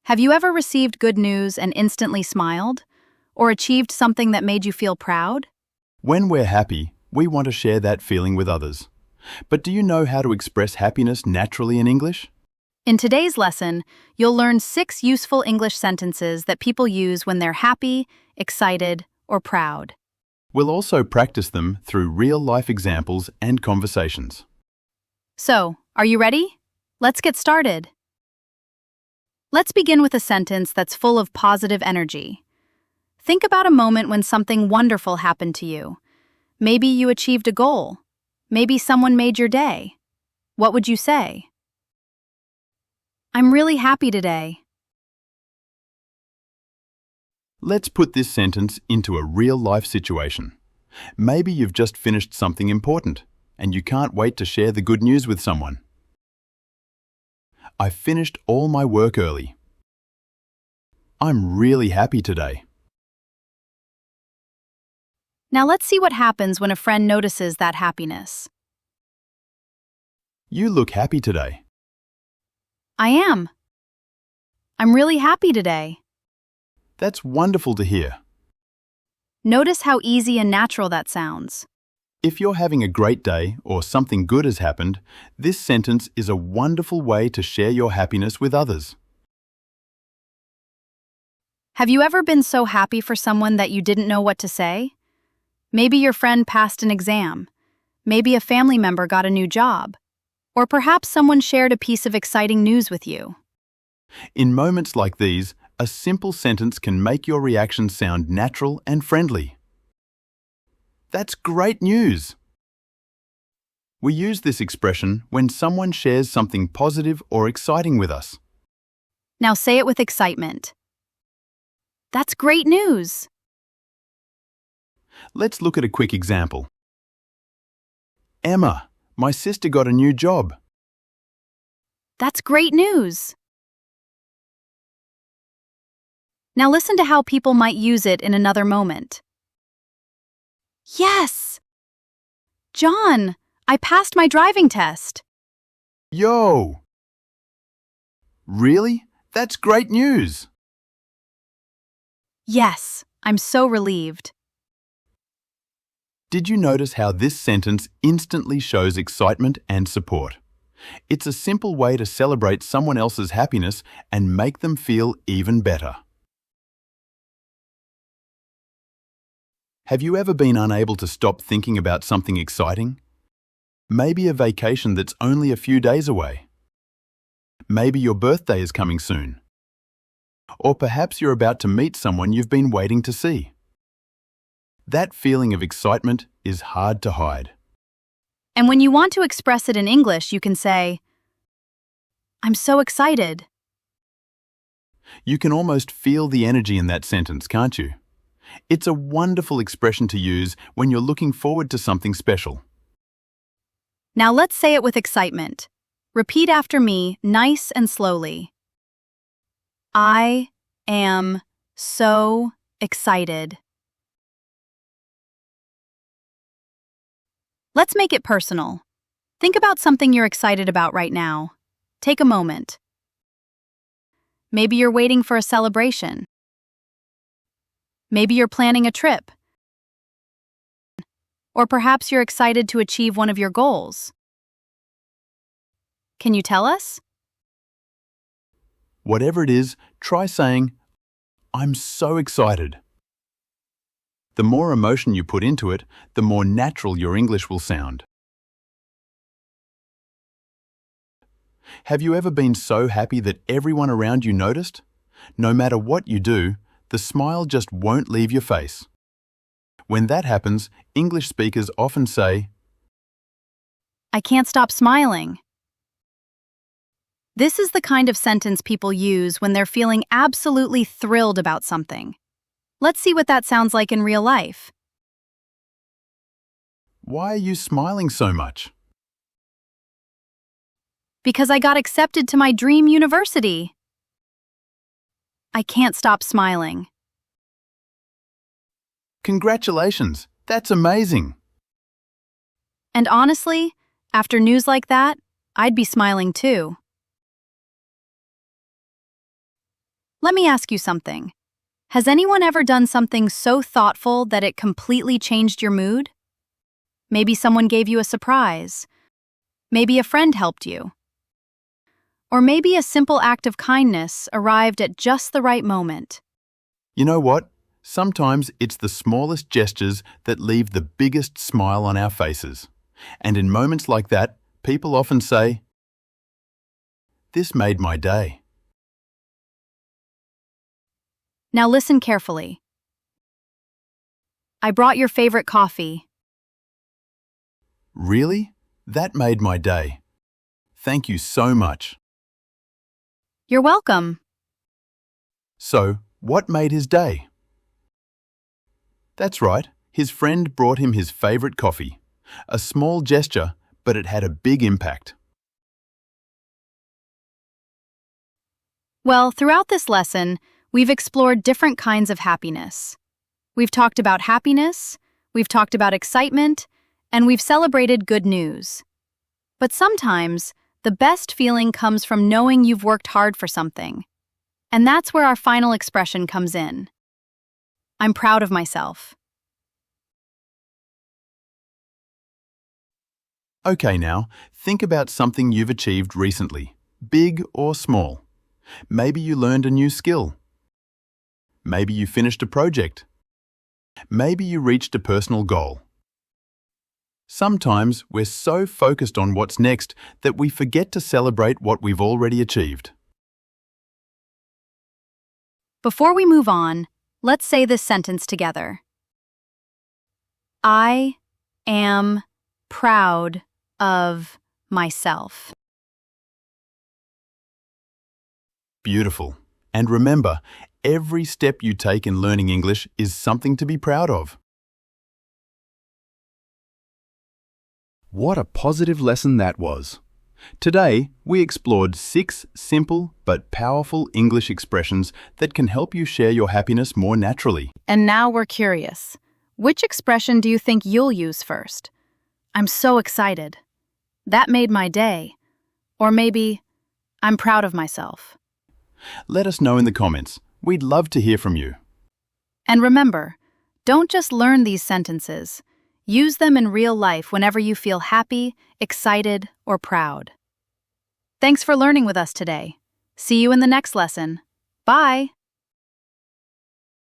Have you ever received good news and instantly smiled? Or achieved something that made you feel proud? When we're happy, we want to share that feeling with others. But do you know how to express happiness naturally in English? In today's lesson, you'll learn 6 useful English sentences that people use when they're happy, excited, or proud. We'll also practice them through real-life examples and conversations. So, are you ready? Let's get started. Let's begin with a sentence that's full of positive energy. Think about a moment when something wonderful happened to you. Maybe you achieved a goal. Maybe someone made your day. What would you say? I'm really happy today. Let's put this sentence into a real-life situation. Maybe you've just finished something important, and you can't wait to share the good news with someone. I finished all my work early. I'm really happy today. Now let's see what happens when a friend notices that happiness. You look happy today. I am. I'm really happy today. That's wonderful to hear. Notice how easy and natural that sounds. If you're having a great day or something good has happened, this sentence is a wonderful way to share your happiness with others. Have you ever been so happy for someone that you didn't know what to say? Maybe your friend passed an exam. Maybe a family member got a new job. Or perhaps someone shared a piece of exciting news with you. In moments like these, a simple sentence can make your reaction sound natural and friendly. That's great news! We use this expression when someone shares something positive or exciting with us. Now say it with excitement. That's great news! Let's look at a quick example. Emma, my sister got a new job. That's great news! Now listen to how people might use it in another moment. Yes! John, I passed my driving test. Yo! Really? That's great news! Yes, I'm so relieved. Did you notice how this sentence instantly shows excitement and support? It's a simple way to celebrate someone else's happiness and make them feel even better. Have you ever been unable to stop thinking about something exciting? Maybe a vacation that's only a few days away. Maybe your birthday is coming soon. Or perhaps you're about to meet someone you've been waiting to see. That feeling of excitement is hard to hide. And when you want to express it in English, you can say, I'm so excited. You can almost feel the energy in that sentence, can't you? It's a wonderful expression to use when you're looking forward to something special. Now let's say it with excitement. Repeat after me, nice and slowly. I am so excited. Let's make it personal. Think about something you're excited about right now. Take a moment. Maybe you're waiting for a celebration. Maybe you're planning a trip. Or perhaps you're excited to achieve one of your goals. Can you tell us? Whatever it is, try saying, I'm so excited. The more emotion you put into it, the more natural your English will sound. Have you ever been so happy that everyone around you noticed? No matter what you do, the smile just won't leave your face. When that happens, English speakers often say, I can't stop smiling. This is the kind of sentence people use when they're feeling absolutely thrilled about something. Let's see what that sounds like in real life. Why are you smiling so much? Because I got accepted to my dream university. I can't stop smiling. Congratulations! That's amazing! And honestly, after news like that, I'd be smiling too. Let me ask you something. Has anyone ever done something so thoughtful that it completely changed your mood? Maybe someone gave you a surprise. Maybe a friend helped you. Or maybe a simple act of kindness arrived at just the right moment. You know what? Sometimes it's the smallest gestures that leave the biggest smile on our faces. And in moments like that, people often say, "This made my day." Now listen carefully. I brought your favorite coffee. Really? That made my day. Thank you so much. You're welcome. So, what made his day? That's right, his friend brought him his favorite coffee. A small gesture, but it had a big impact. Well, throughout this lesson, we've explored different kinds of happiness. We've talked about happiness, we've talked about excitement, and we've celebrated good news. But sometimes, the best feeling comes from knowing you've worked hard for something. And that's where our final expression comes in. I'm proud of myself. Okay now, think about something you've achieved recently, big or small. Maybe you learned a new skill. Maybe you finished a project. Maybe you reached a personal goal. Sometimes we're so focused on what's next that we forget to celebrate what we've already achieved. Before we move on, let's say this sentence together. I am proud of myself. Beautiful. And remember, every step you take in learning English is something to be proud of. What a positive lesson that was. Today, we explored 6 simple but powerful English expressions that can help you share your happiness more naturally. And now we're curious. Which expression do you think you'll use first? I'm so excited. That made my day. Or maybe, I'm proud of myself. Let us know in the comments. We'd love to hear from you. And remember, don't just learn these sentences. Use them in real life whenever you feel happy, excited, or proud. Thanks for learning with us today. See you in the next lesson. Bye!